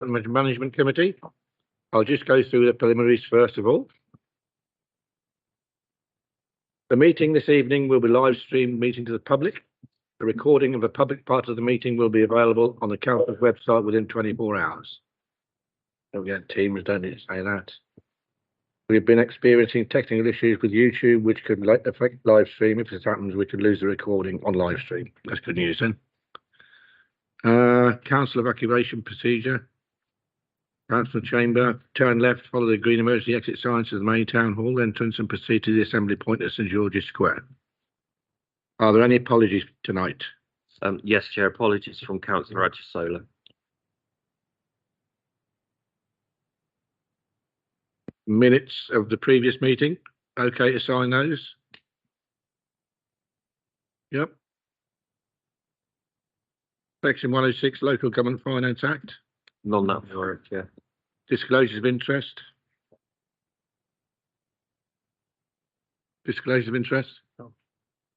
Management Committee. I'll just go through the preliminaries first of all. The meeting this evening will be live streamed meeting to the public. The recording of a public part of the meeting will be available on the council's website within 24 hours. Don't get Teams, don't need to say that. We've been experiencing technical issues with YouTube, which could affect live stream. If this happens, we could lose the recording on live stream. That's good news then. Council evacuation procedure. Council chamber, turn left, follow the green emergency exit signs to the main town hall entrance and proceed to the assembly point at St George's Square. Are there any apologies tonight? Yes, Chair. Apologies from Councillor Ajisola. Minutes of the previous meeting. Okay to sign those? Yep. Section 106 Local Government Finance Act. None that work, yeah. Disclosures of interest. Disclosures of interest.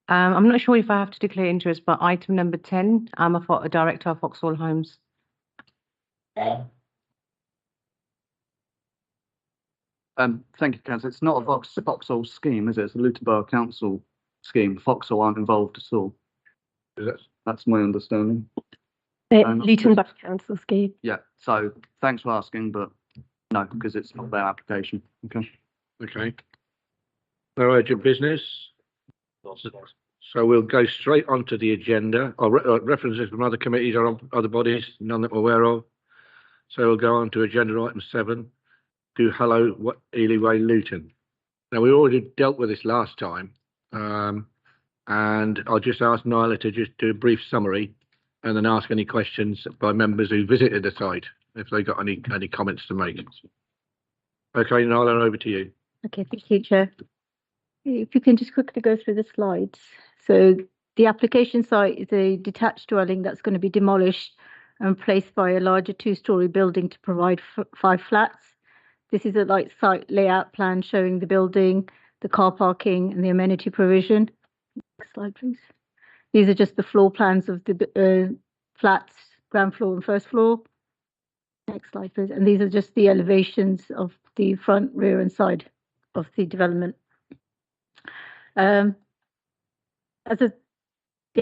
I'm not sure if I have to declare interest, but item number 10, I'm a director of Vauxhall Homes. Thank you, Councillor. It's not a Vauxhall scheme, is it? It's a Luton Borough Council scheme. Vauxhall aren't involved at all. That's my understanding. Luton Borough Council scheme. Yeah, so thanks for asking, but no, because it's not their application. Okay. Okay. No urgent business. So we'll go straight onto the agenda. References from other committees or other bodies, none that we're aware of. So we'll go on to agenda item 7. Do hello Ely Way Luton. Now we already dealt with this last time, and I'll just ask Nyla to just do a brief summary and then ask any questions by members who visited the site if they got any comments to make. Okay, Nyla, over to you. Okay, thank you, Chair. If you can just quickly go through the slides. So the application site is a detached dwelling that's going to be demolished and replaced by a larger 2-storey building to provide 5 flats. This is a site layout plan showing the building, the car parking and the amenity provision. Next slide, please. These are just the floor plans of the flats, ground floor and first floor. Next slide, please. And these are just the elevations of the front, rear and side of the development. The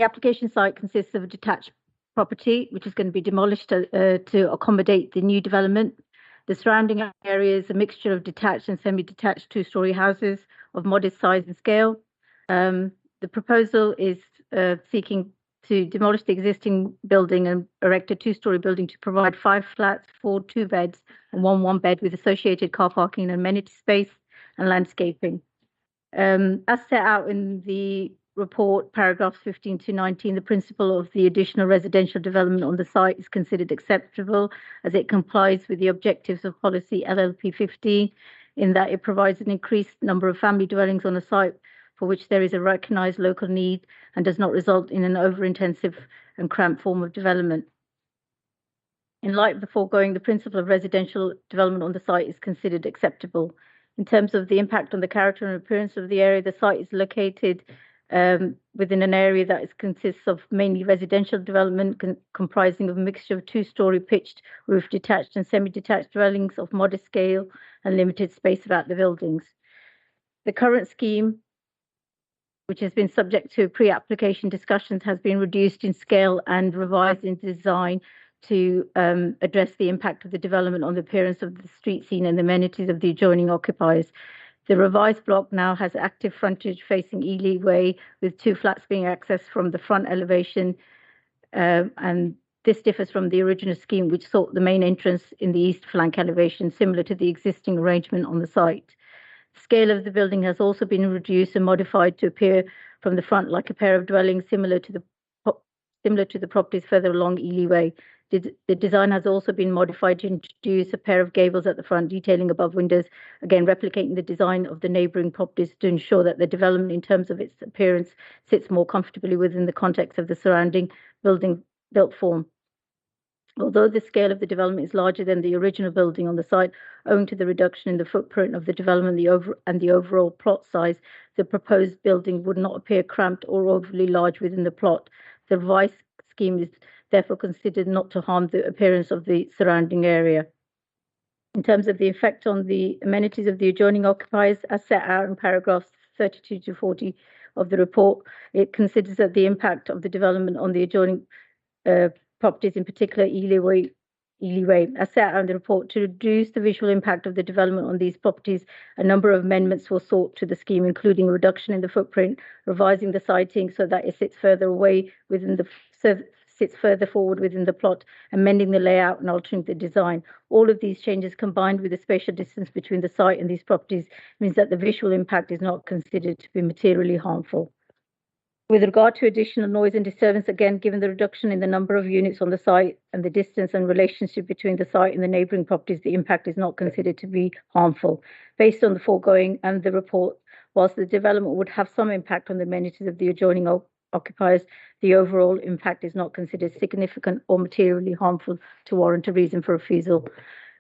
application site consists of a detached property, which is going to be demolished to accommodate the new development. The surrounding area is a mixture of detached and semi-detached 2-storey houses of modest size and scale. The proposal is seeking to demolish the existing building and erect a 2-storey building to provide 5 flats, 4 2-beds and 1 1-bed with associated car parking and amenity space and landscaping. As set out in the report, paragraphs 15 to 19, the principle of the additional residential development on the site is considered acceptable as it complies with the objectives of policy LLP 15 in that it provides an increased number of family dwellings on a site for which there is a recognised local need and does not result in an over-intensive and cramped form of development. In light of the foregoing, the principle of residential development on the site is considered acceptable. In terms of the impact on the character and appearance of the area, the site is located within an area that consists of mainly residential development comprising of a mixture of 2-storey pitched roof detached and semi-detached dwellings of modest scale and limited space about the buildings. The current scheme, which has been subject to pre-application discussions, has been reduced in scale and revised in design to address the impact of the development on the appearance of the street scene and the amenities of the adjoining occupiers. The revised block now has active frontage facing Ely Way with 2 flats being accessed from the front elevation, and this differs from the original scheme, which sought the main entrance in the east flank elevation, similar to the existing arrangement on the site. The scale of the building has also been reduced and modified to appear from the front like a pair of dwellings similar to the properties further along Ely Way. The design has also been modified to introduce a pair of gables at the front, detailing above windows, again replicating the design of the neighbouring properties to ensure that the development in terms of its appearance sits more comfortably within the context of the surrounding building built form. Although the scale of the development is larger than the original building on the site, owing to the reduction in the footprint of the development and the overall plot size, the proposed building would not appear cramped or overly large within the plot. The revised scheme is therefore considered not to harm the appearance of the surrounding area. In terms of the effect on the amenities of the adjoining occupiers, as set out in paragraphs 32 to 40 of the report, it considers that the impact of the development on the adjoining properties, in particular Ely Way, as set out in the report, to reduce the visual impact of the development on these properties, a number of amendments were sought to the scheme, including a reduction in the footprint, revising the siting so that it sits further away within the sits further forward within the plot, amending the layout and altering the design. All of these changes combined with the spatial distance between the site and these properties means that the visual impact is not considered to be materially harmful. With regard to additional noise and disturbance, again, given the reduction in the number of units on the site and the distance and relationship between the site and the neighbouring properties, the impact is not considered to be harmful. Based on the foregoing and the report, whilst the development would have some impact on the amenities of the adjoining occupiers, the overall impact is not considered significant or materially harmful to warrant a reason for refusal.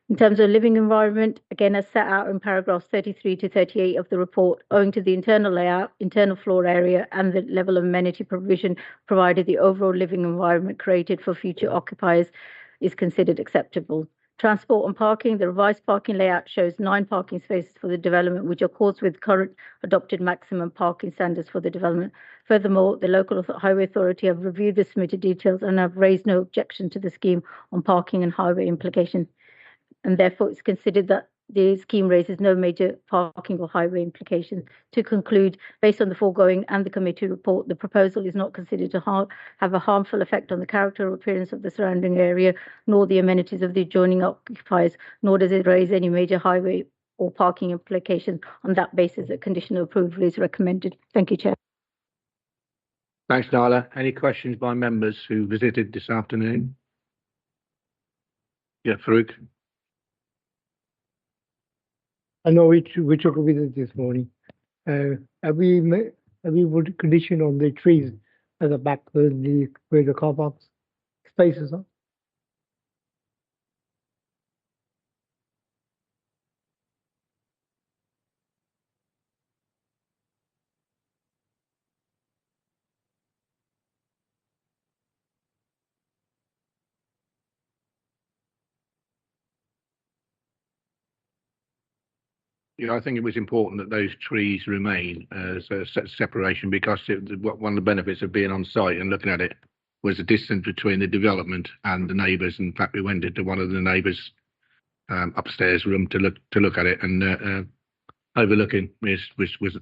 In terms of living environment, again, as set out in paragraphs 33 to 38 of the report, owing to the internal layout, internal floor area, and the level of amenity provision provided, the overall living environment created for future occupiers is considered acceptable. Transport and parking, the revised parking layout shows 9 parking spaces for the development, which accords with current adopted maximum parking standards for the development. Furthermore, the local highway authority have reviewed the submitted details and have raised no objection to the scheme on parking and highway implications. And therefore, it's considered that the scheme raises no major parking or highway implications. To conclude, based on the foregoing and the committee report, the proposal is not considered to have a harmful effect on the character or appearance of the surrounding area, nor the amenities of the adjoining occupiers, nor does it raise any major highway or parking implications. On that basis, a conditional approval is recommended. Thank you, Chair. Thanks, Nyla. Any questions by members who visited this afternoon? Yeah, Farouk. I know we took a visit this morning. Have we put condition on the trees at the back where the car parks spaces are? Yeah, I think it was important that those trees remain as a separation, because one of the benefits of being on site and looking at it was the distance between the development and the neighbours. In fact, we went into one of the neighbours' upstairs room to look at it, and overlooking was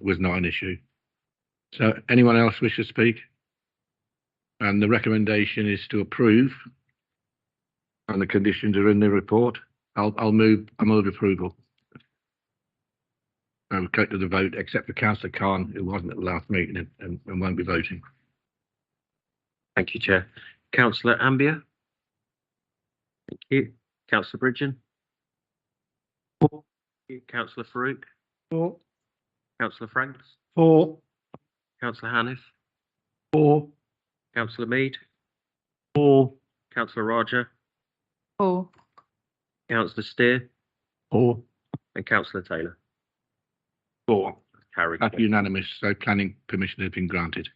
not an issue. So, anyone else wish to speak? And the recommendation is to approve, and the conditions are in the report. I'll move approval. Go to the vote, except for Councillor Khan, who wasn't at the last meeting and won't be voting. Thank you, Chair. Councillor Ambier. Thank you. Councillor Bridgen. For. Councillor Farouk. For. Councillor Franks. For. Councillor Hanif. For. Councillor Mead. For. Councillor Raja. For. Councillor Steer. For. And Councillor Taylor. 4. Carried. That's unanimous, so planning permission has been granted.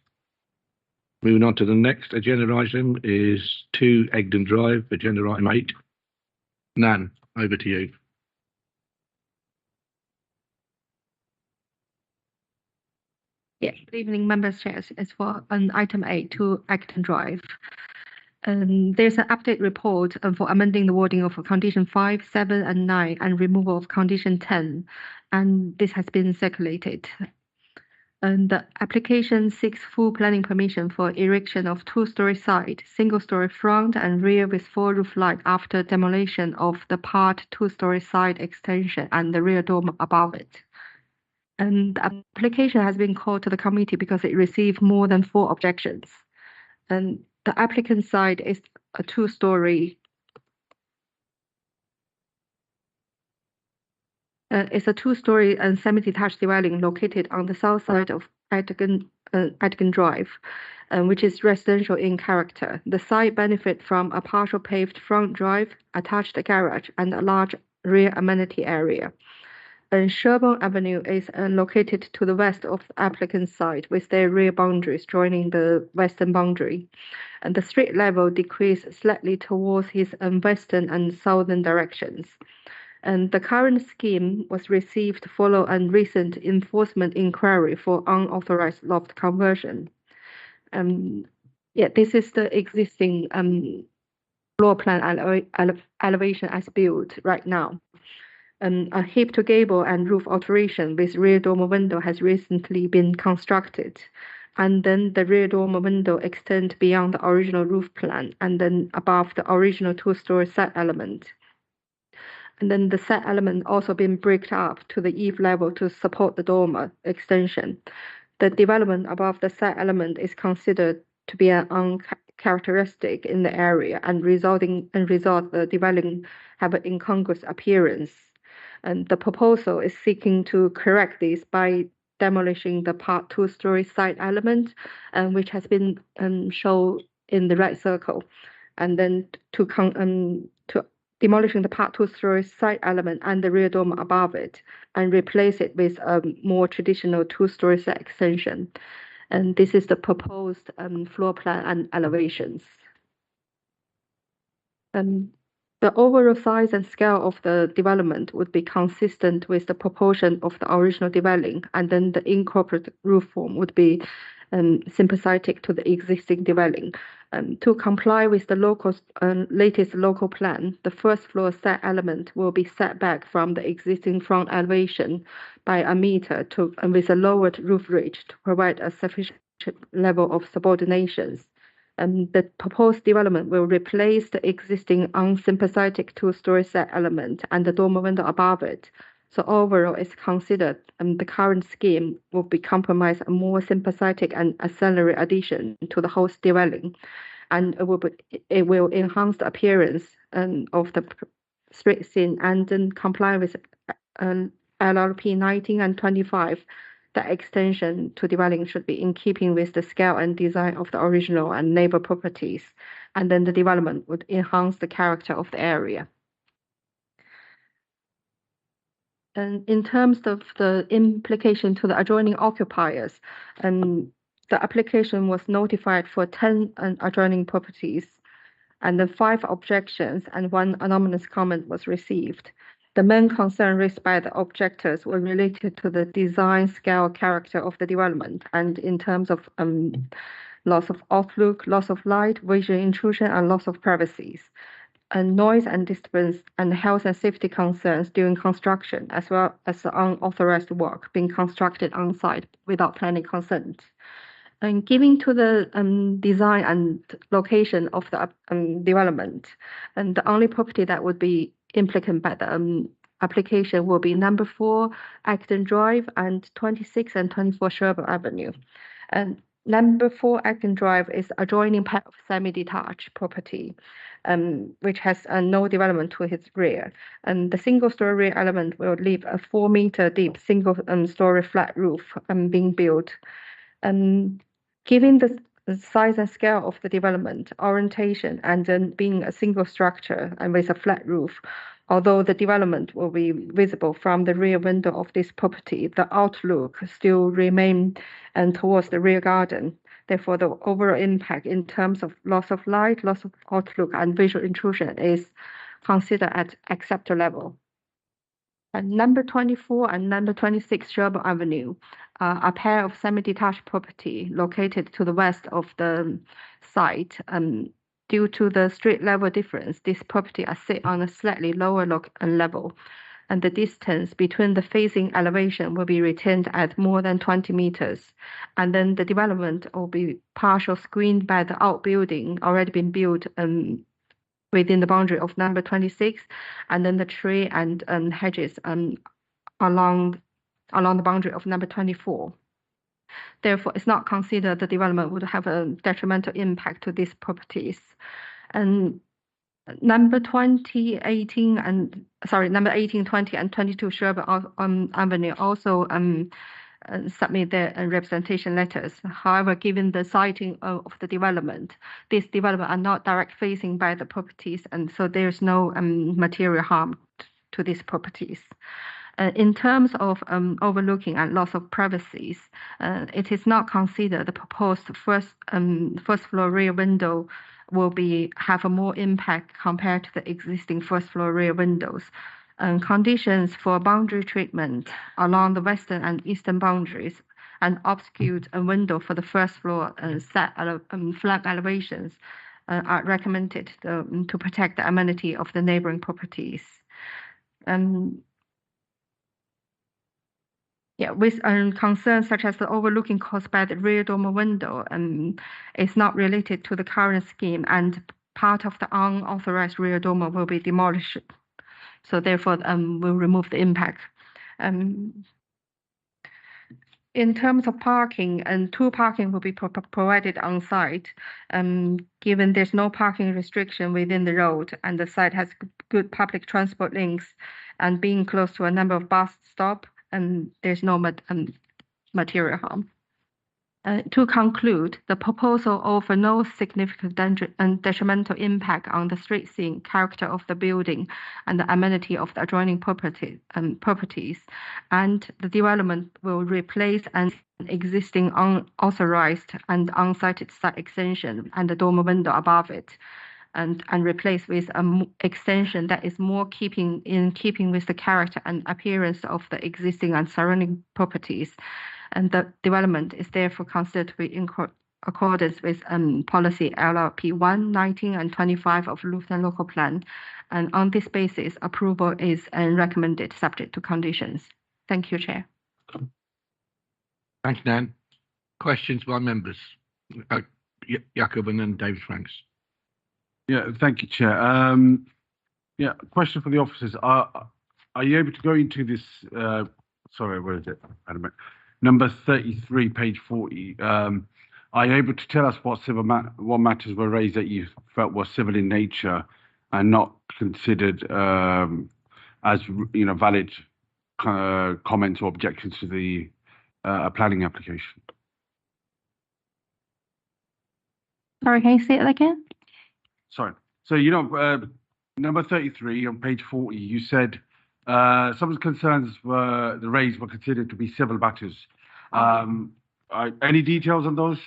Moving on to the next agenda item is 2 Egdon Drive, agenda item 8. Nan, over to you. Yes, good evening, members, chairs. It's for item 8 to Egdon Drive. There's an update report for amending the wording of condition 5, 7, and 9 and removal of condition 10. And this has been circulated. And the application seeks full planning permission for erection of 2-story side, single-story front and rear with full roof line after demolition of the part 2-story side extension and the rear dormer above it. And the application has been called to the committee because it received more than 4 objections. And the applicant side is a 2-story. It's a 2-story and semi-detached dwelling located on the south side of Egdon Drive, which is residential in character. The site benefits from a partial paved front drive, attached garage, and a large rear amenity area. And Sherborne Avenue is located to the west of the applicant's site with their rear boundaries joining the western boundary. And the street level decreased slightly towards his western and southern directions. And the current scheme was received following a recent enforcement inquiry for unauthorized loft conversion. This is the existing floor plan elevation as built right now. A hip to gable and roof alteration with rear dormer window has recently been constructed. And then the rear dormer window extends beyond the original roof plan and then above the original two-story set element. And then the set element also been bricked up to the eave level to support the dormer extension. The development above the set element is considered to be an uncharacteristic in the area and result the dwelling have an incongruous appearance. And the proposal is seeking to correct this by demolishing the part two-story side element, which has been shown in the red circle, and then to demolishing the part two-story side element and the rear dormer above it, and replace it with a more traditional two-story set extension. And this is the proposed floor plan and elevations. The overall size and scale of the development would be consistent with the proportion of the original dwelling, and then the incorporated roof form would be sympathetic to the existing dwelling. To comply with the latest local plan, the first floor set element will be set back from the existing front elevation by a meter with a lowered roof ridge to provide a sufficient level of subordinations. The proposed development will replace the existing unsympathetic two-story set element and the dormer window above it. So overall, it's considered the current scheme will be compromise a more sympathetic and auxiliary addition to the host dwelling, and it will enhance the appearance of the street scene and then comply with LRP 19 and 25. The extension to dwelling should be in keeping with the scale and design of the original and neighbor properties, and then the development would enhance the character of the area. And in terms of the implication to the adjoining occupiers, the application was notified for 10 adjoining properties, and then 5 objections and 1 anonymous comment was received. The main concern raised by the objectors were related to the design, scale, character of the development, and in terms of loss of outlook, loss of light, visual intrusion, and loss of privacy, and noise and disturbance, and health and safety concerns during construction, as well as the unauthorized work being constructed on site without planning consent. And giving to the design and location of the development, and the only property that would be implicated by the application will be number 4 Acton Drive and 26 and 24 Sherborne Avenue. And number 4 Acton Drive is adjoining part of semi-detached property, which has no development to its rear. And the single-story rear element will leave a 4-meter deep single-story flat roof being built. Given the size and scale of the development, orientation, and then being a single structure and with a flat roof, although the development will be visible from the rear window of this property, the outlook still remain towards the rear garden. Therefore, the overall impact in terms of loss of light, loss of outlook, and visual intrusion is considered at acceptable level. And number 24 and number 26 Sherborne Avenue, a pair of semi-detached property located to the west of the site. Due to the street level difference, this property are sit on a slightly lower level, and the distance between the facing elevation will be retained at more than 20 meters. And then the development will be partial screened by the outbuilding already been built within the boundary of number 26, and then the tree and hedges along the boundary of number 24. Therefore, it's not considered the development would have a detrimental impact to these properties. And number 18, 20, and 22 Sherborne Avenue also submit their representation letters. However, given the siting of the development, these developments are not direct facing by the properties, and so there's no material harm to these properties. In terms of overlooking and loss of privacies, it is not considered the proposed first floor rear window will have a more impact compared to the existing first floor rear windows. Conditions for boundary treatment along the western and eastern boundaries and obscured a window for the first floor flag elevations are recommended to protect the amenity of the neighboring properties. With concerns such as the overlooking caused by the rear dormer window is not related to the current scheme, and part of the unauthorized rear dormer will be demolished. So therefore, we'll remove the impact. In terms of parking, two parking will be provided on site. Given there's no parking restriction within the road and the site has good public transport links and being close to a number of bus stops, there's no material harm. To conclude, the proposal offers no significant detrimental impact on the street scene, character of the building, and the amenity of the adjoining properties, and the development will replace an existing unauthorized and unsited site extension and the dormer window above it, and replace with an extension that is more in keeping with the character and appearance of the existing and surrounding properties. And the development is therefore considered to be in accordance with policy LRP 1, 19, and 25 of Luton Local Plan. And on this basis, approval is recommended subject to conditions. Thank you, Chair. Thanks, Nan. Questions by members? Jakob and then David Franks. Yeah, thank you, Chair. Yeah, question for the officers. Are you able to go into this? Sorry, where is it? Number 33, page 40. Are you able to tell us what what matters were raised that you felt were civil in nature and not considered as valid comments or objections to the planning application? Sorry, can you say it again? Sorry. So number 33 on page 40, you said some of the concerns were raised were considered to be civil matters. Any details on those?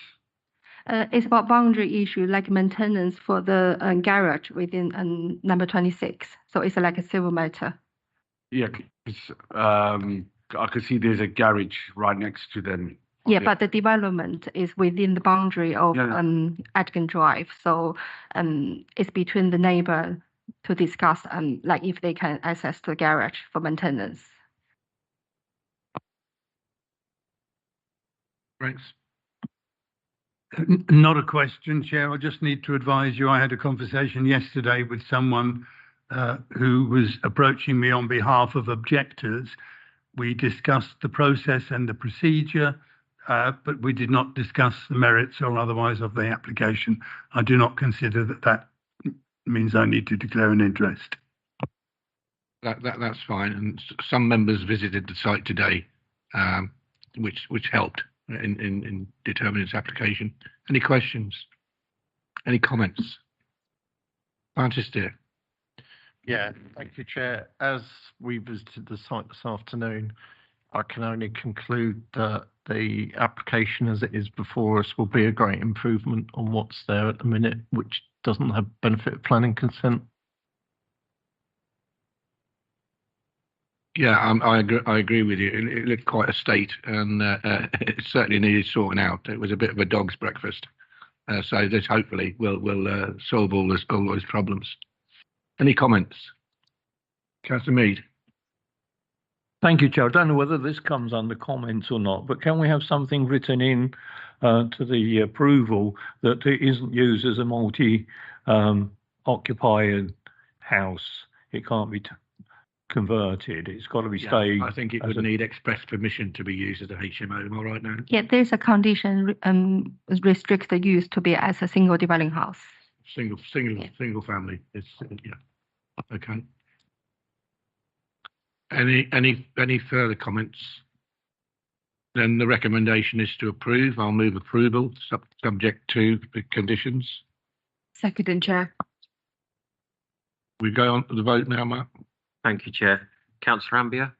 It's about boundary issue like maintenance for the garage within number 26. So it's like a civil matter. Yeah, I can see there's a garage right next to them. Yeah, but the development is within the boundary of Atkin Drive. So it's between the neighbor to discuss like if they can access the garage for maintenance. Thanks. Not a question, Chair. I just need to advise you I had a conversation yesterday with someone who was approaching me on behalf of objectors. We discussed the process and the procedure, but we did not discuss the merits or otherwise of the application. I do not consider that means I need to declare an interest. That's fine. And some members visited the site today, which helped in determining its application. Any questions? Any comments? Francis, dear. Yeah, thank you, Chair. As we visited the site this afternoon, I can only conclude that the application as it is before us will be a great improvement on what's there at the minute, which doesn't have benefit of planning consent. Yeah, I agree with you. It looked quite a state, and it certainly needed sorting out. It was a bit of a dog's breakfast. So this hopefully will solve all those problems. Any comments? Councillor Mead. Thank you, Chair. I don't know whether this comes under comments or not, but can we have something written in to the approval that it isn't used as a multi-occupied house? It can't be converted. It's got to be stayed. I think it would need express permission to be used as a HMO. Am I right now? Yeah, there's a condition restricts the use to be as a single dwelling house. Single family. It's okay. Any further comments? Then the recommendation is to approve. I'll move approval subject to the conditions. Second, Chair. We go on to the vote now, Mark. Thank you, Chair. Councillor Ambier,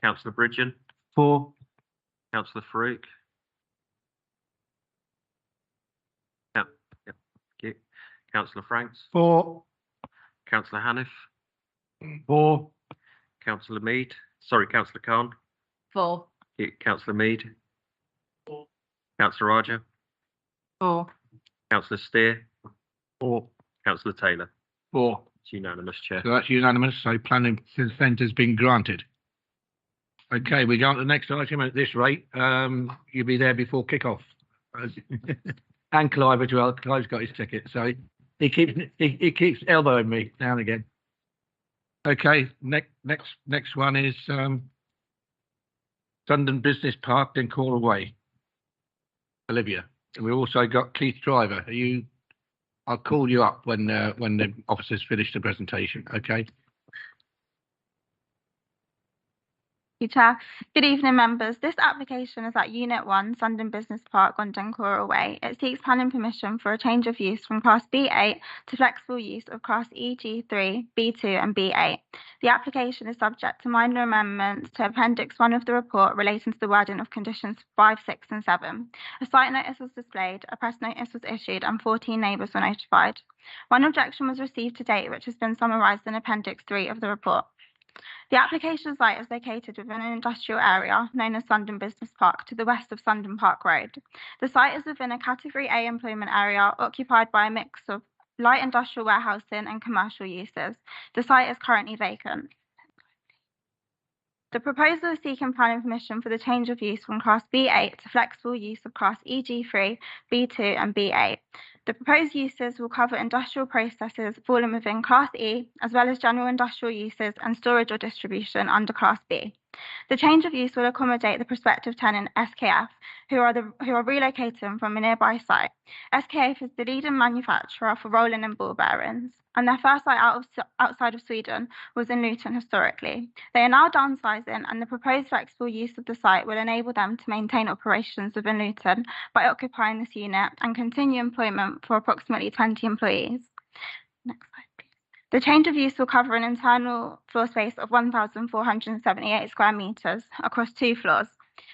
Councillor Bridgen, 4, Councillor Farouk. Yep. Thank you. Councillor Franks, 4, Councillor Haniff, 4, Councillor Mead, sorry, Councillor Khan, 4. Councillor Mead, Councillor Raja, 4. Councillor Steer, 4. Councillor Taylor. 4. It's unanimous, Chair. So that's unanimous, so planning consent has been granted. Okay, we go on to the next item. At this rate, you'll be there before kick-off. And Clive as well. Clive's got his ticket, so he keeps elbowing me now and again. Okay, next one is London Business Park, Dencora Way. Olivia. And we've also got Keith Driver. Are you? I'll call you up when the officers finish the presentation. Okay. Chair. Good evening, members. This application is at Unit 1, Sundon Business Park on Dencora Way. It seeks planning permission for a change of use from Class B8 to flexible use of Class EG3, B2 and B8. The application is subject to minor amendments to Appendix 1 of the report relating to the wording of conditions 5, 6 and 7. A site notice was displayed, a press notice was issued and 14 neighbours were notified. One objection was received to date, which has been summarised in Appendix 3 of the report. The application site is located within an industrial area known as Sundon Business Park to the west of Sundon Park Road. The site is within a Category A employment area occupied by a mix of light industrial warehousing and commercial uses. The site is currently vacant. The proposal is seeking planning permission for the change of use from Class B8 to flexible use of Class EG3, B2 and B8. The proposed uses will cover industrial processes falling within Class E, as well as general industrial uses and storage or distribution under Class B. The change of use will accommodate the prospective tenant SKF, who are relocating from a nearby site. SKF is the leading manufacturer for rolling and ball bearings, and their first site outside of Sweden was in Luton historically. They are now downsizing, and the proposed flexible use of the site will enable them to maintain operations within Luton by occupying this unit and continue employment for approximately 20 employees. Next slide, please. The change of use will cover an internal floor space of 1,478 square metres across 2 floors.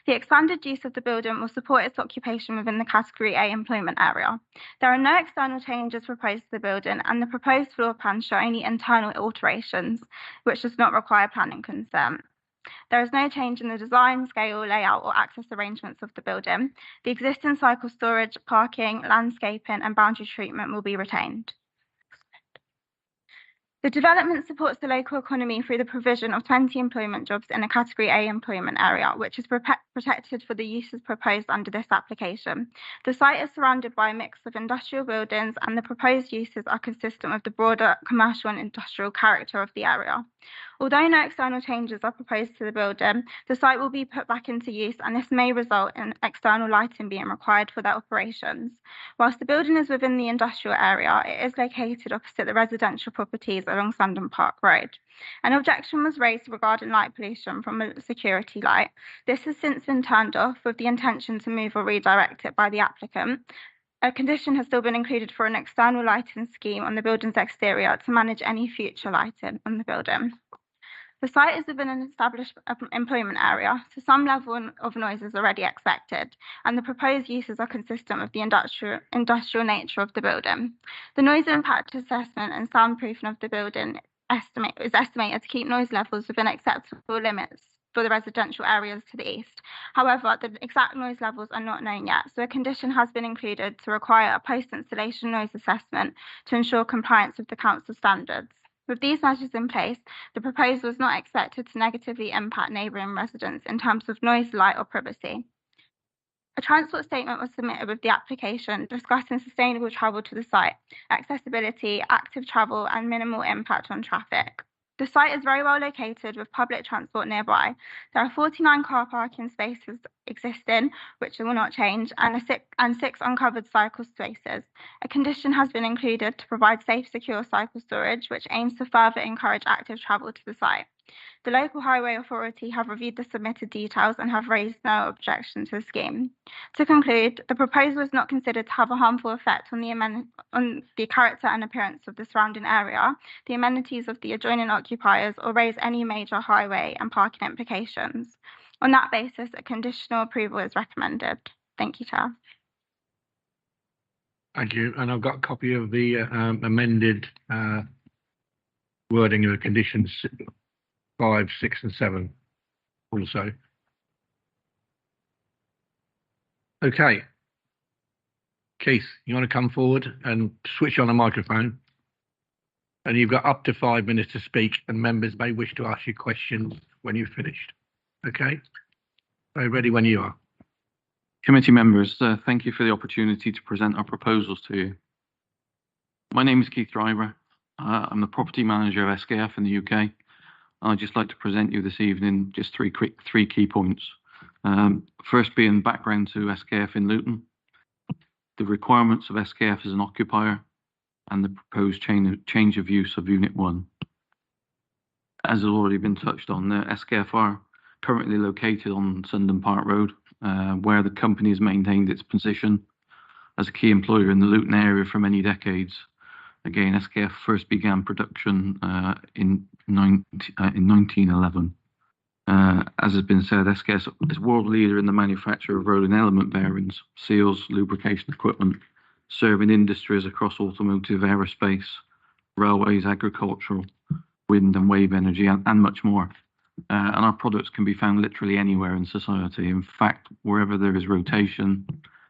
The expanded use of the building will support its occupation within the Category A employment area. There are no external changes proposed to the building, and the proposed floor plans show only internal alterations, which does not require planning consent. There is no change in the design, scale, layout or access arrangements of the building. The existing cycle storage, parking, landscaping and boundary treatment will be retained. The development supports the local economy through the provision of 20 employment jobs in a Category A employment area, which is protected for the uses proposed under this application. The site is surrounded by a mix of industrial buildings, and the proposed uses are consistent with the broader commercial and industrial character of the area. Although no external changes are proposed to the building, the site will be put back into use, and this may result in external lighting being required for their operations. Whilst the building is within the industrial area, it is located opposite the residential properties along Sundon Park Road. An objection was raised regarding light pollution from a security light. This has since been turned off with the intention to move or redirect it by the applicant. A condition has still been included for an external lighting scheme on the building's exterior to manage any future lighting on the building. The site is within an established employment area, so some level of noise is already expected, and the proposed uses are consistent with the industrial nature of the building. The noise impact assessment and soundproofing of the building is estimated to keep noise levels within acceptable limits for the residential areas to the east. However, the exact noise levels are not known yet, so a condition has been included to require a post-installation noise assessment to ensure compliance with the council standards. With these measures in place, the proposal is not expected to negatively impact neighbouring residents in terms of noise, light or privacy. A transport statement was submitted with the application discussing sustainable travel to the site, accessibility, active travel and minimal impact on traffic. The site is very well located with public transport nearby. There are 49 car parking spaces existing, which will not change, and 6 uncovered cycle spaces. A condition has been included to provide safe, secure cycle storage, which aims to further encourage active travel to the site. The local highway authority have reviewed the submitted details and have raised no objection to the scheme. To conclude, the proposal is not considered to have a harmful effect on the character and appearance of the surrounding area, the amenities of the adjoining occupiers, or raise any major highway and parking implications. On that basis, a conditional approval is recommended. Thank you, Chair. Thank you. And I've got a copy of the amended wording of the conditions 5, 6 and 7 also. Okay. Keith, you want to come forward and switch on a microphone? And you've got up to 5 minutes to speak, and members may wish to ask you questions when you've finished. Okay? So ready when you are. Committee members, thank you for the opportunity to present our proposals to you. My name is Keith Driver. I'm the property manager of SKF in the UK. I'd just like to present you this evening just three key points. First being background to SKF in Luton, the requirements of SKF as an occupier, and the proposed change of use of Unit 1. As has already been touched on, SKF are currently located on Sundon Park Road, where the company has maintained its position as a key employer in the Luton area for many decades. Again, SKF first began production in 1911. As has been said, SKF is world leader in the manufacture of rolling element bearings, seals, lubrication equipment, serving industries across automotive, aerospace, railways, agricultural, wind and wave energy, and much more. And our products can be found literally anywhere in society. In fact, wherever there is rotation,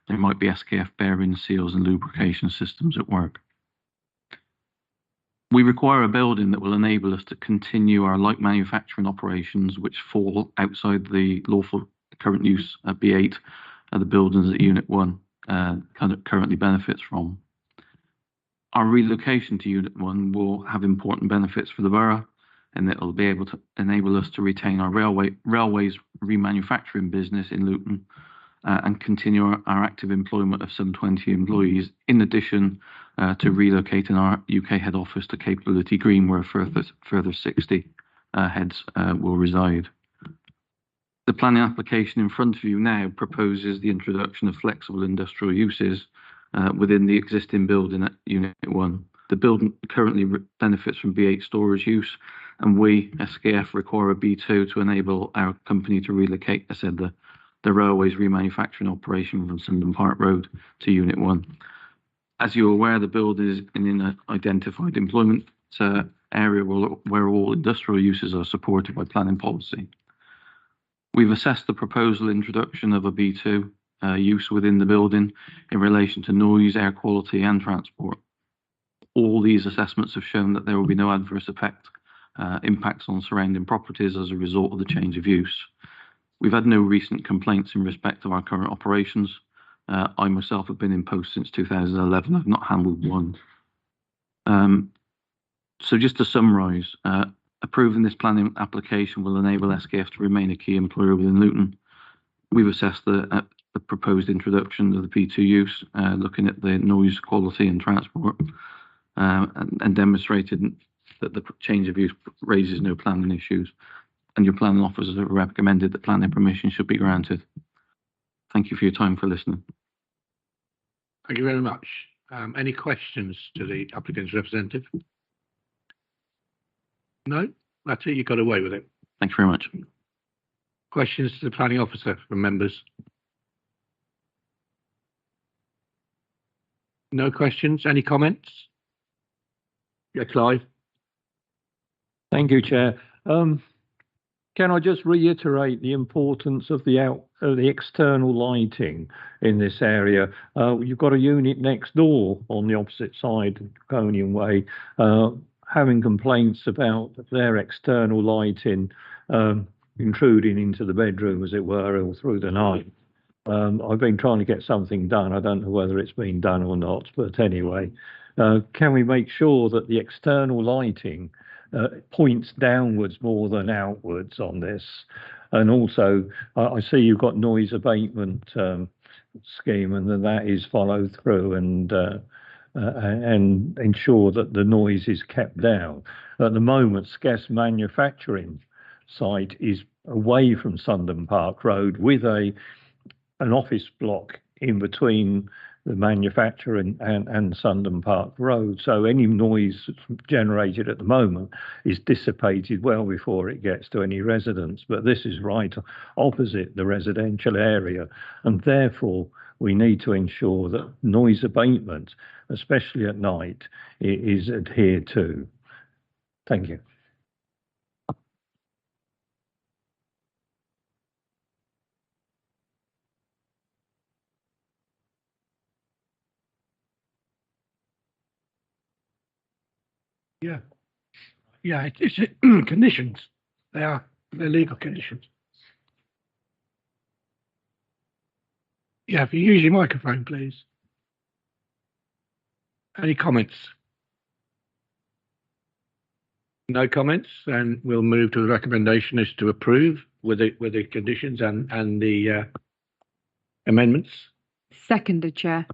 there might be SKF bearings, seals and lubrication systems at work. We require a building that will enable us to continue our light manufacturing operations, which fall outside the lawful current use of B8 of the buildings that Unit 1 currently benefits from. Our relocation to Unit 1 will have important benefits for the borough, and it will be able to enable us to retain our railways remanufacturing business in Luton and continue our active employment of some 20 employees, in addition to relocating our UK head office to Capability Green, where further 60 heads will reside. The planning application in front of you now proposes the introduction of flexible industrial uses within the existing building at Unit 1. The building currently benefits from B8 storage use, and we, SKF, require a B2 to enable our company to relocate, as I said, the railways remanufacturing operation from Sundon Park Road to Unit 1. As you're aware, the building is in an identified employment area where all industrial uses are supported by planning policy. We've assessed the proposal introduction of a B2 use within the building in relation to noise, air quality and transport. All these assessments have shown that there will be no adverse impacts on surrounding properties as a result of the change of use. We've had no recent complaints in respect of our current operations. I myself have been in post since 2011. I've not handled one. So just to summarise, approving this planning application will enable SKF to remain a key employer within Luton. We've assessed the proposed introduction of the P2 use, looking at the noise, quality and transport, and demonstrated that the change of use raises no planning issues. And your planning officers have recommended that planning permission should be granted. Thank you for your time for listening. Thank you very much. Any questions to the applicant's representative? No? That's it, you got away with it. Thank you very much. Questions to the planning officer from members? No questions? Any comments? Yeah, Clive. Thank you, Chair. Can I just reiterate the importance of the external lighting in this area? You've got a unit next door on the opposite side, Draconian Way, having complaints about their external lighting intruding into the bedroom, as it were, all through the night. I've been trying to get something done. I don't know whether it's been done or not, but anyway, can we make sure that the external lighting points downwards more than outwards on this? And also, I see you've got noise abatement scheme, and that is followed through and ensure that the noise is kept down. At the moment, SKF Manufacturing site is away from Sundon Park Road with an office block in between the manufacturer and Sundon Park Road. So any noise that's generated at the moment is dissipated well before it gets to any residents. But this is right opposite the residential area, and therefore we need to ensure that noise abatement, especially at night, is adhered to. Thank you. Yeah. Yeah, it's conditions. They're legal conditions. Yeah, if you use your microphone, please. Any comments? No comments, and we'll move to the recommendation is to approve with the conditions and the amendments. Seconded, Chair.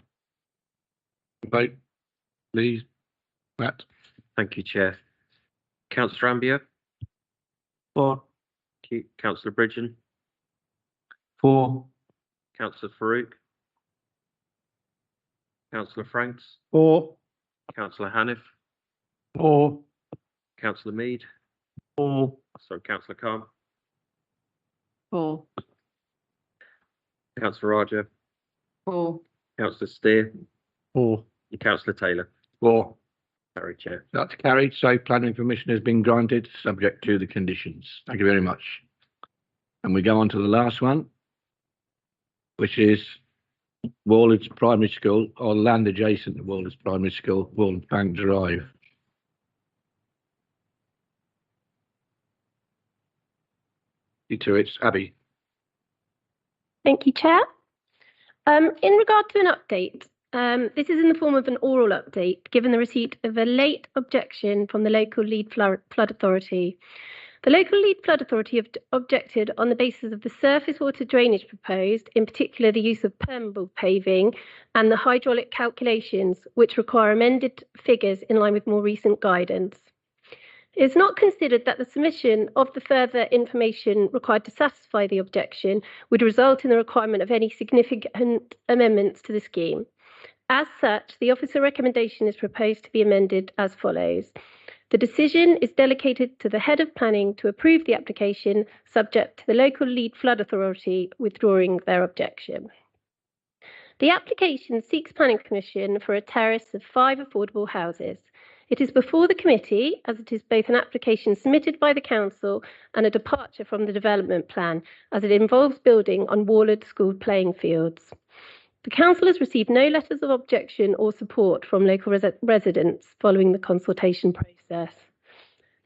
Vote, please. Matt. Thank you, Chair. Councillor Ambia. For. Thank you. Councillor Bridgen. For. Councillor Farouk. Councillor Franks. For. Councillor Haniff. For. Councillor Mead. For. Sorry, Councillor Khan. For. Councillor Raja. For. Councillor Steer. For. And Councillor Taylor. For. Carried, Chair. That's carried. So planning permission has been granted, subject to the conditions. Thank you very much. And we go on to the last one, which is Warled's Primary School, or land adjacent to Warled's Primary School, Warled's Bank Drive. It's Abby. Thank you, Chair. In regard to an update, this is in the form of an oral update, given the receipt of a late objection from the local lead flood authority. The local lead flood authority objected on the basis of the surface water drainage proposed, in particular the use of permeable paving and the hydraulic calculations, which require amended figures in line with more recent guidance. It is not considered that the submission of the further information required to satisfy the objection would result in the requirement of any significant amendments to the scheme. As such, the officer recommendation is proposed to be amended as follows. The decision is delegated to the head of planning to approve the application, subject to the local lead flood authority withdrawing their objection. The application seeks planning permission for a terrace of 5 affordable houses. It is before the committee, as it is both an application submitted by the council and a departure from the development plan, as it involves building on Warlord School playing fields. The council has received no letters of objection or support from local residents following the consultation process.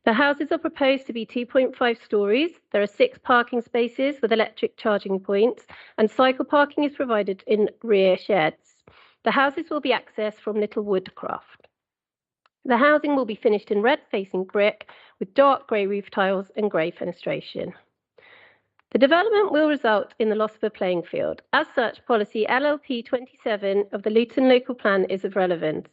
The houses are proposed to be 2.5 stories. There are 6 parking spaces with electric charging points, and cycle parking is provided in rear sheds. The houses will be accessed from Little Woodcroft. The housing will be finished in red-facing brick with dark grey roof tiles and grey fenestration. The development will result in the loss of a playing field. As such, policy LLP 27 of the Luton Local Plan is of relevance.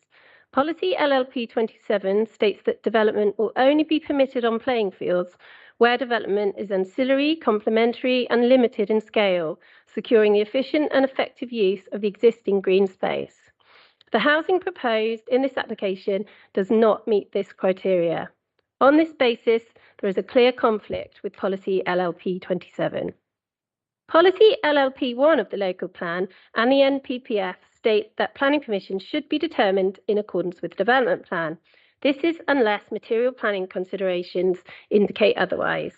Policy LLP 27 states that development will only be permitted on playing fields where development is ancillary, complementary and limited in scale, securing the efficient and effective use of the existing green space. The housing proposed in this application does not meet this criteria. On this basis, there is a clear conflict with policy LLP 27. Policy LLP 1 of the local plan and the NPPF state that planning permission should be determined in accordance with the development plan. This is unless material planning considerations indicate otherwise.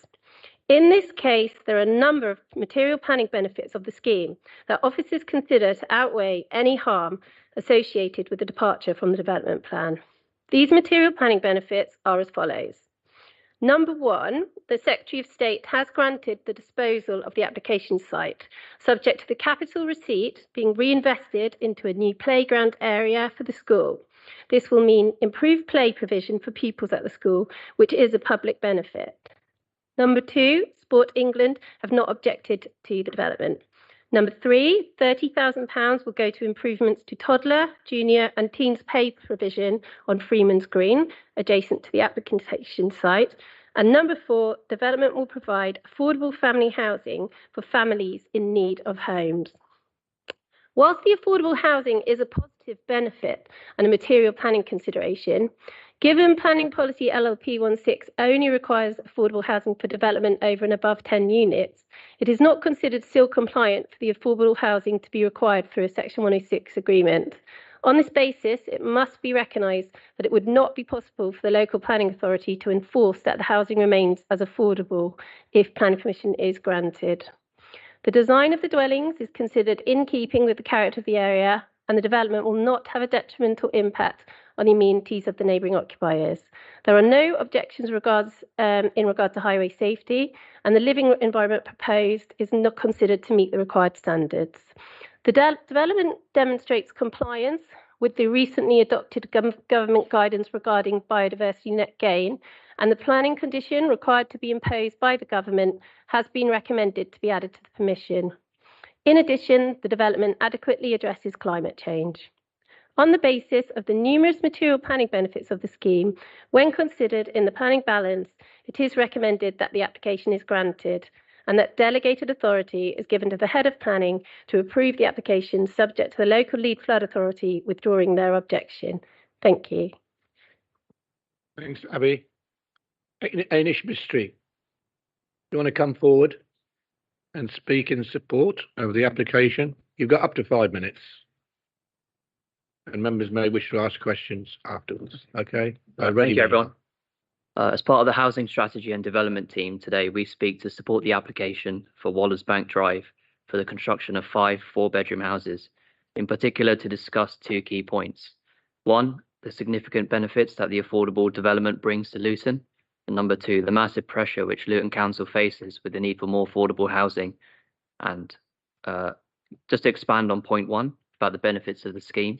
In this case, there are a number of material planning benefits of the scheme that officers consider to outweigh any harm associated with the departure from the development plan. These material planning benefits are as follows. Number 1, the Secretary of State has granted the disposal of the application site, subject to the capital receipt being reinvested into a new playground area for the school. This will mean improved play provision for pupils at the school, which is a public benefit. Number 2, Sport England have not objected to the development. Number 3, £30,000 will go to improvements to toddler, junior and teens pay provision on Freeman's Green, adjacent to the application site. And number 4, development will provide affordable family housing for families in need of homes. Whilst the affordable housing is a positive benefit and a material planning consideration, given planning policy LLP 16 only requires affordable housing for development over and above 10 units, it is not considered still compliant for the affordable housing to be required through a Section 106 agreement. On this basis, it must be recognised that it would not be possible for the local planning authority to enforce that the housing remains as affordable if planning permission is granted. The design of the dwellings is considered in keeping with the character of the area, and the development will not have a detrimental impact on the amenities of the neighbouring occupiers. There are no objections in regard to highway safety, and the living environment proposed is not considered to meet the required standards. The development demonstrates compliance with the recently adopted government guidance regarding biodiversity net gain, and the planning condition required to be imposed by the government has been recommended to be added to the permission. In addition, the development adequately addresses climate change. On the basis of the numerous material planning benefits of the scheme, when considered in the planning balance, it is recommended that the application is granted and that delegated authority is given to the head of planning to approve the application subject to the local lead flood authority withdrawing their objection. Thank you. Thanks, Abby. Anish Mistry, you want to come forward and speak in support of the application? You've got up to 5 minutes. And members may wish to ask questions afterwards. Okay? Thank you, everyone. As part of the Housing Strategy and Development team today, we speak to support the application for Wallers Bank Drive for the construction of 5 4-bedroom houses, in particular to discuss 2 key points. 1, the significant benefits that the affordable development brings to Luton, and number 2, the massive pressure which Luton Council faces with the need for more affordable housing. And just to expand on point 1 about the benefits of the scheme,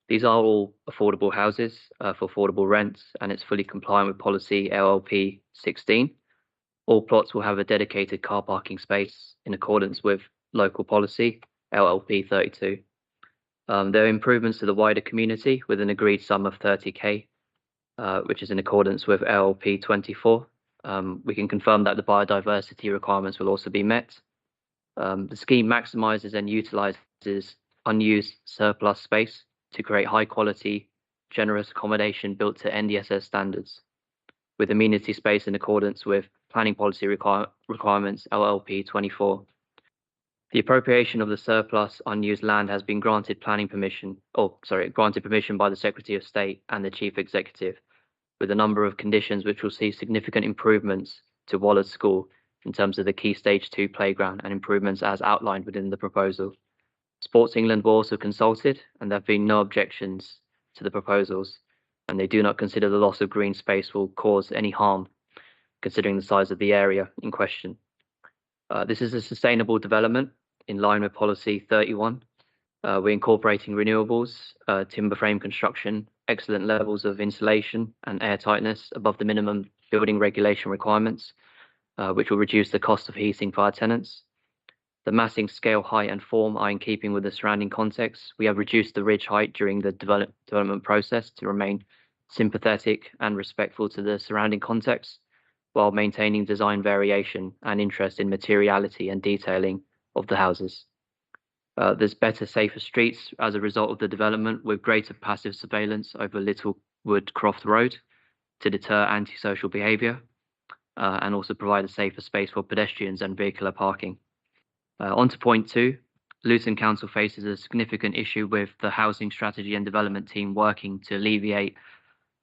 these are all affordable houses for affordable rents, and it's fully compliant with policy LLP 16. All plots will have a dedicated car parking space in accordance with local policy LLP 32. There are improvements to the wider community with an agreed sum of 30k, which is in accordance with LLP 24. We can confirm that the biodiversity requirements will also be met. The scheme maximises and utilises unused surplus space to create high quality, generous accommodation built to NDSS standards, with amenity space in accordance with planning policy requirements LLP 24. The appropriation of the surplus unused land has been granted permission by the Secretary of State and the Chief Executive, with a number of conditions which will see significant improvements to Wallers School in terms of the Key Stage 2 playground and improvements as outlined within the proposal. Sports England were also consulted, and there have been no objections to the proposals, and they do not consider the loss of green space will cause any harm, considering the size of the area in question. This is a sustainable development in line with policy 31. We're incorporating renewables, timber frame construction, excellent levels of insulation and air tightness above the minimum building regulation requirements, which will reduce the cost of heating for our tenants. The massing scale, height and form are in keeping with the surrounding context. We have reduced the ridge height during the development process to remain sympathetic and respectful to the surrounding context, while maintaining design variation and interest in materiality and detailing of the houses. There's better, safer streets as a result of the development, with greater passive surveillance over Littlewood Croft Road to deter antisocial behaviour, and also provide a safer space for pedestrians and vehicular parking. On to point 2, Luton Council faces a significant issue with the Housing Strategy and Development team working to alleviate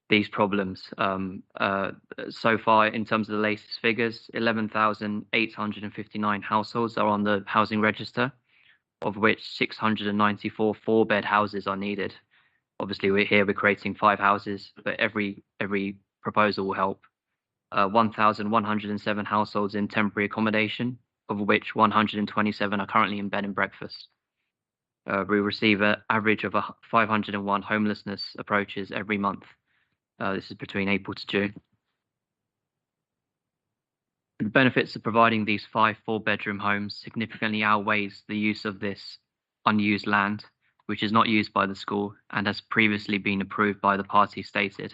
these problems. So far, in terms of the latest figures, 11,859 households are on the housing register, of which 694 4-bed houses are needed. Obviously, we're creating 5 houses, but every proposal will help. 1,107 households in temporary accommodation, of which 127 are currently in bed and breakfast. We receive an average of 501 homelessness approaches every month. This is between April to June. The benefits of providing these 5 4-bedroom homes significantly outweighs the use of this unused land, which is not used by the school and has previously been approved by the party stated.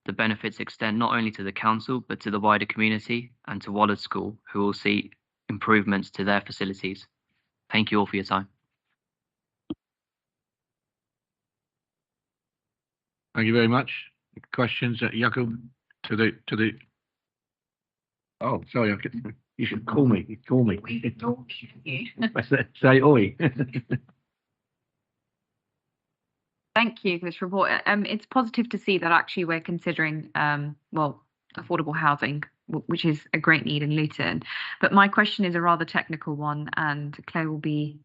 the benefits extend not only to the council, but to the wider community and to Wallard School, who will see improvements to their facilities. Thank you all for your time. Thank you very much. Questions, Jakob, to the. Oh, sorry, you should call me. Call me. Say oi. Thank you for this report. It's positive to see that actually we're considering, well, affordable housing, which is a great need in Luton. But my question is a rather technical one, and Claire will be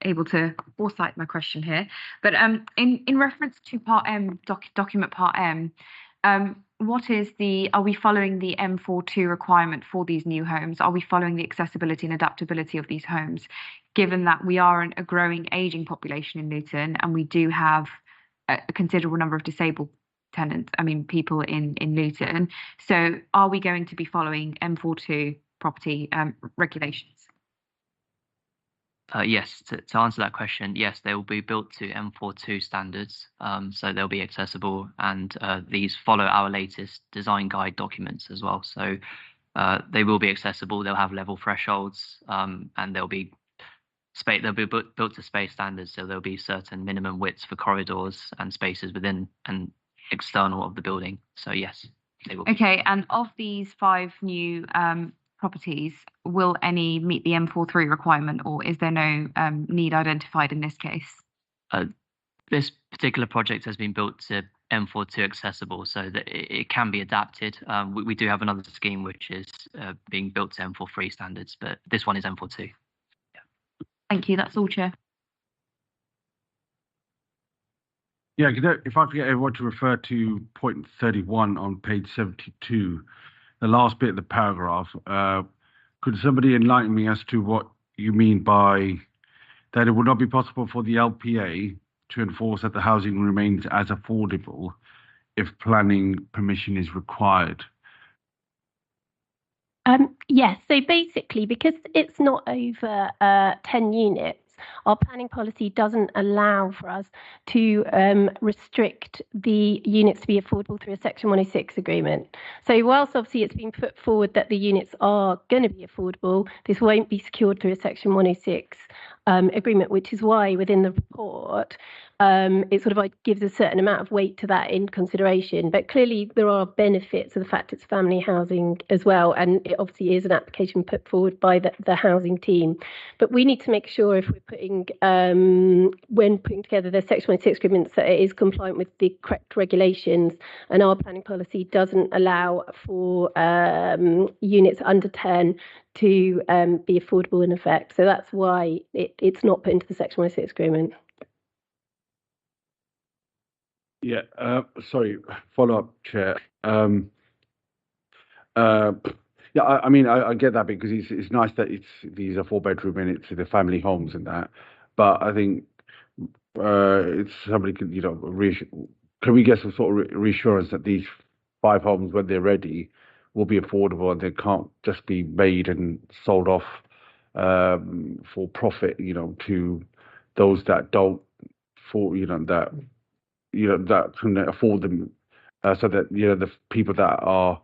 able to foresight my question here. But in reference to Part M, document Part M, are we following the M42 requirement for these new homes? Are we following the accessibility and adaptability of these homes, given that we are a growing aging population in Luton and we do have a considerable number of disabled people in Luton? So are we going to be following M42 property regulations? Yes, to answer that question, yes, they will be built to M42 standards, so they'll be accessible, and these follow our latest design guide documents as well. So they will be accessible. They'll have level thresholds, and they'll be built to space standards. So there'll be certain minimum widths for corridors and spaces within and external of the building. So yes, they will. Okay, and of these 5 new properties, will any meet the M43 requirement, or is there no need identified in this case? This particular project has been built to M42 accessible, so that it can be adapted. We do have another scheme which is being built to M43 standards, but this one is M42. Thank you. That's all, Chair. Yeah, if I could get everyone to refer to point 31 on page 72, the last bit of the paragraph. Could somebody enlighten me as to what you mean by that it would not be possible for the LPA to enforce that the housing remains as affordable if planning permission is required? Yes, so basically, because it's not over 10 units, our planning policy doesn't allow for us to restrict the units to be affordable through a Section 106 agreement. So whilst obviously it's been put forward that the units are going to be affordable, this won't be secured through a Section 106 agreement, which is why within the report it sort of like gives a certain amount of weight to that in consideration. But clearly there are benefits of the fact it's family housing as well, and it obviously is an application put forward by the housing team. But we need to make sure if we're putting when putting together the Section 106 agreements that it is compliant with the correct regulations, and our planning policy doesn't allow for units under 10 to be affordable in effect. So that's why it's not put into the Section 106 agreement. Yeah, sorry, follow up, Chair. Yeah, I mean, I get that because it's nice that these are 4-bedroom and it's the family homes and that, but I think it's somebody can, can we get some sort of reassurance that these 5 homes, when they're ready, will be affordable and they can't just be made and sold off for profit, to those that don't, that can afford them, so that the people that are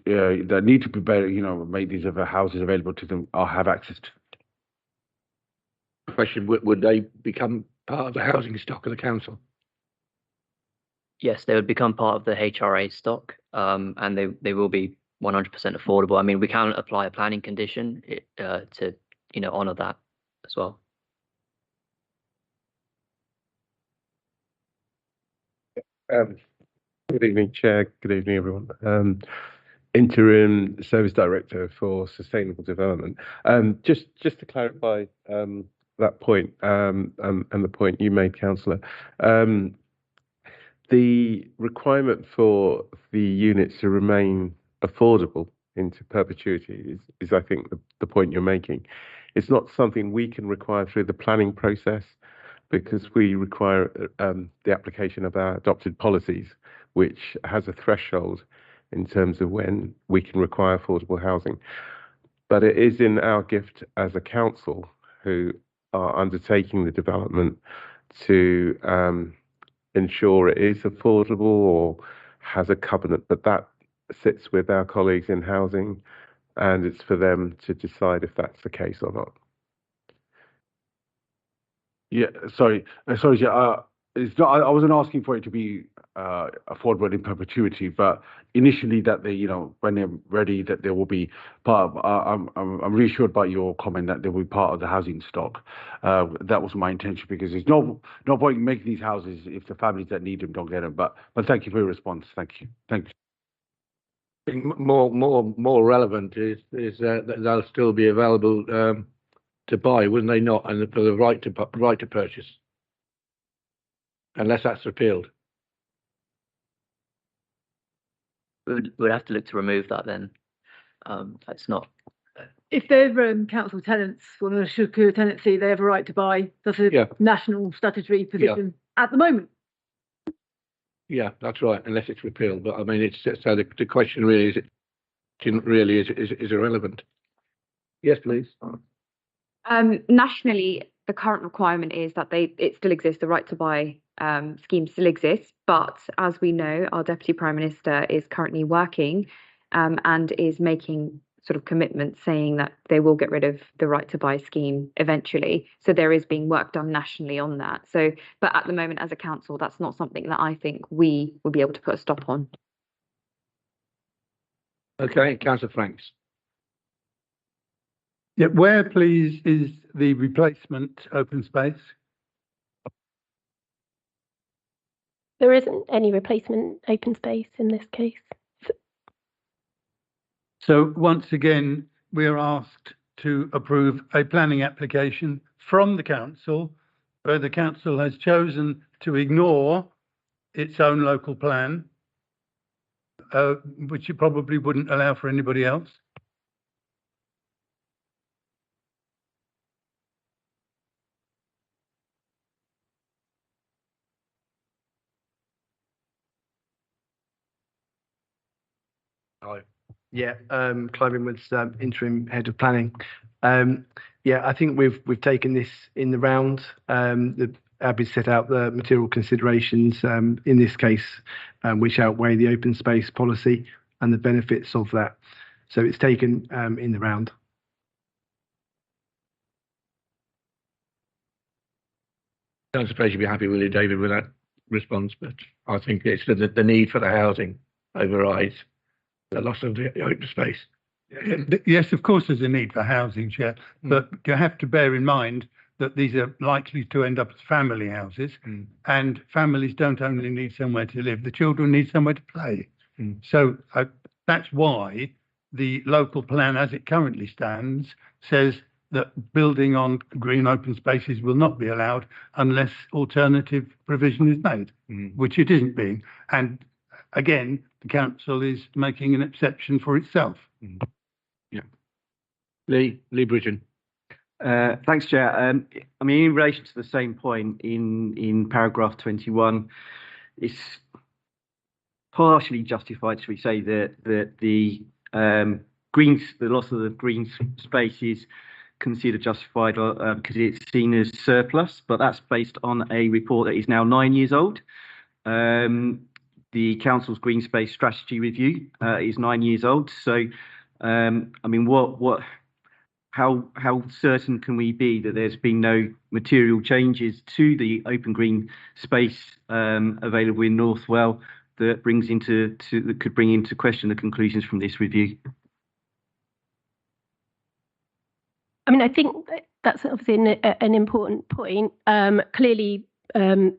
that need to be better, make these other houses available to them, or have access to. Question: would they become part of the housing stock of the council? Yes, they would become part of the HRA stock, and they will be 100% affordable. I mean, we can apply a planning condition to honour that as well. Good evening, Chair. Good evening, everyone. Interim Service Director for Sustainable Development. Just to clarify that point and the point you made, Councillor, the requirement for the units to remain affordable into perpetuity is I think, the point you're making. It's not something we can require through the planning process, because we require the application of our adopted policies, which has a threshold in terms of when we can require affordable housing. But it is in our gift as a council who are undertaking the development to ensure it is affordable, or has a covenant, but that sits with our colleagues in housing, and it's for them to decide if that's the case or not. Yeah, sorry, Chair. It's not. I wasn't asking for it to be affordable in perpetuity, but initially that they, when they're ready, that there will be part of. I'm reassured by your comment that they will be part of the housing stock. That was my intention, because there's no point in making these houses if the families that need them don't get them. But thank you for your response. Thank you. Thank you. I think more relevant is that they'll still be available to buy, wouldn't they not? And for the right to purchase, unless that's repealed. We'd have to look to remove that then. That's not. If they're council tenants on a secure tenancy, they have a right to buy. That's a national statutory position at the moment. Yeah, that's right, unless it's repealed. But I mean, it's so the question really is irrelevant. Yes, please. Nationally, the current requirement is that it still exists. The right to buy scheme still exists, but as we know, our Deputy Prime Minister is currently working and is making sort of commitments saying that they will get rid of the right to buy scheme eventually. So there is being work done nationally on that. So, but at the moment, as a council, that's not something that I think we will be able to put a stop on. Okay, Councillor Franks. Yeah, where, please, is the replacement open space? There isn't any replacement open space in this case. So once again, we are asked to approve a planning application from the council, where the council has chosen to ignore its own local plan, which it probably wouldn't allow for anybody else. Yeah, Clive Inwards, interim head of planning. Yeah, I think we've taken this in the round. The Abby set out the material considerations in this case, which outweigh the open space policy and the benefits of that. So it's taken in the round. I don't suppose you'd be happy with it, David, with that response, but I think it's the need for the housing overrides the loss of the open space. Yes, of course, there's a need for housing, Chair, but you have to bear in mind that these are likely to end up as family houses, and families don't only need somewhere to live, the children need somewhere to play. So that's why the local plan, as it currently stands, says that building on green open spaces will not be allowed unless alternative provision is made, which it isn't being. And again, the council is making an exception for itself. Yeah. Lee Bridgen. Thanks, Chair. I mean, in relation to the same point in paragraph 21, it's partially justified, shall we say, that the loss of the green space is considered justified because it's seen as surplus, but that's based on a report that is now 9 years old. The council's green space strategy review is 9 years old. So, I mean, how certain can we be that there's been no material changes to the open green space available in Northwell that could bring into question the conclusions from this review? I mean, I think that's obviously an important point. Clearly,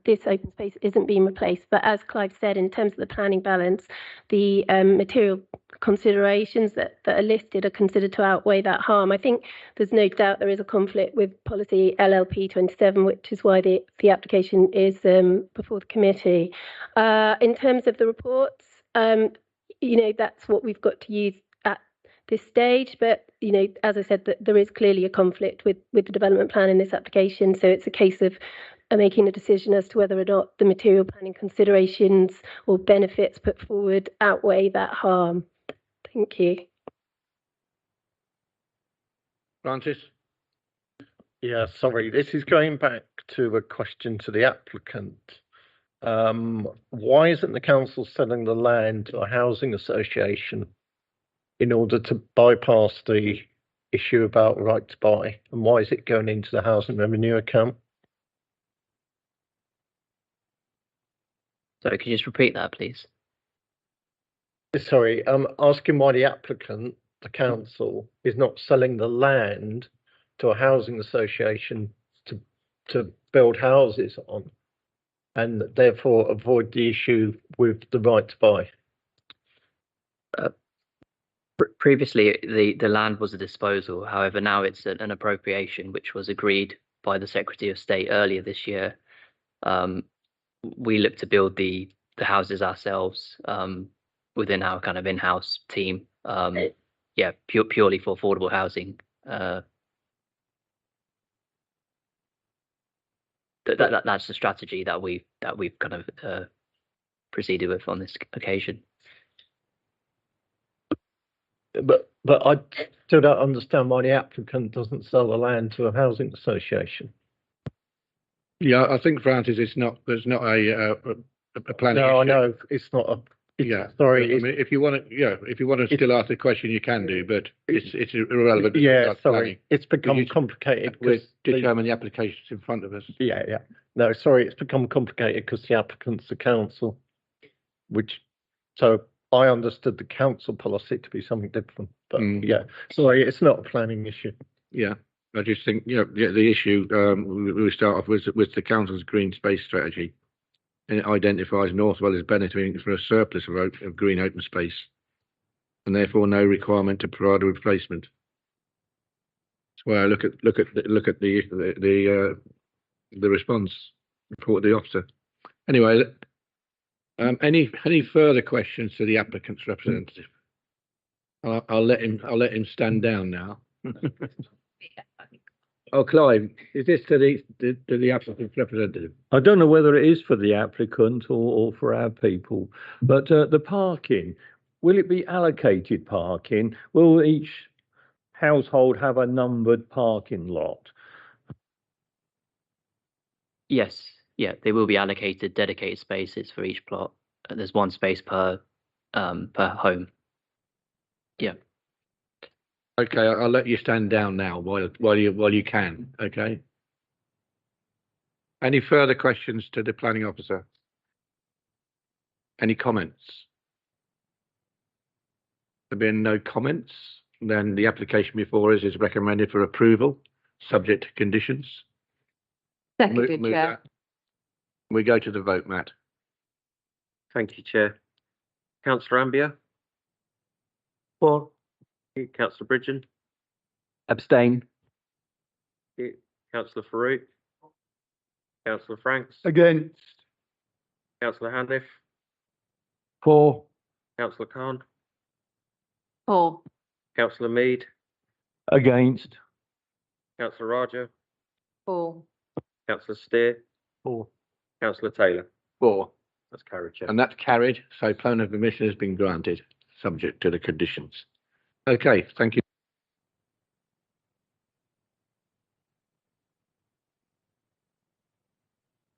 this open space isn't being replaced, but as Clive said, in terms of the planning balance, the material considerations that are listed are considered to outweigh that harm. I think there's no doubt there is a conflict with policy LLP 27, which is why the application is before the committee. In terms of the reports, that's what we've got to use at this stage, but as I said, that there is clearly a conflict with the development plan in this application, so it's a case of making a decision as to whether or not the material planning considerations or benefits put forward outweigh that harm. Thank you. Francis? Yeah, sorry, this is going back to a question to the applicant. Why isn't the council selling the land to a housing association in order to bypass the issue about right to buy? And why is it going into the housing revenue account? So could you just repeat that, please? Sorry, I'm asking why the applicant, the council, is not selling the land to a housing association to build houses on, and therefore avoid the issue with the right to buy. Previously, the land was a disposal. However, now it's an appropriation, which was agreed by the Secretary of State earlier this year. We look to build the houses ourselves within our kind of in-house team. Purely for affordable housing. That's the strategy that we've kind of proceeded with on this occasion. But I still don't understand why the applicant doesn't sell the land to a housing association. Yeah, I think, Francis, there's not a planning. No, I issue. know it's not a. Yeah, sorry. I mean, if you want to still ask the question, you can do, but it's irrelevant. Yeah, sorry, planning. it's become complicated We because determine the applications in front of us. Yeah. No, sorry, it's become complicated because the applicant's the council, so I understood the council policy to be something different. But yeah, sorry, it's not a planning issue. Yeah, I just think the issue we start off with the council's green space strategy, and it identifies Northwell as benefiting from a surplus of green open space, and therefore no requirement to provide a replacement. That's why I look at the response report of the officer. Anyway, any further questions to the applicant's representative? I'll let him stand down now. Oh, Clive, is this to the applicant's representative? I don't know whether it is for the applicant or for our people, but the parking, will it be allocated parking? Will each household have a numbered parking lot? Yes, they will be allocated dedicated spaces for each plot. There's one space per home. Yeah. Okay, I'll let you stand down now while you can. Okay. Any further questions to the planning officer? Any comments? There being no comments, then the application before us is recommended for approval, subject to conditions. Seconded, Move Chair. that. We go to the vote, Matt. Thank you, Chair. Councillor Ambier? For. Councillor Bridgen? Abstain. Councillor Farouk? Councillor Franks? Against. Councillor Haniff? For. Councillor Khan? For. Councillor Mead? Against. Councillor Raja? For. Councillor Steer? For. Councillor Taylor? For. That's carried, Chair. And that's carried, so plan of permission has been granted, subject to the conditions. Okay, thank you.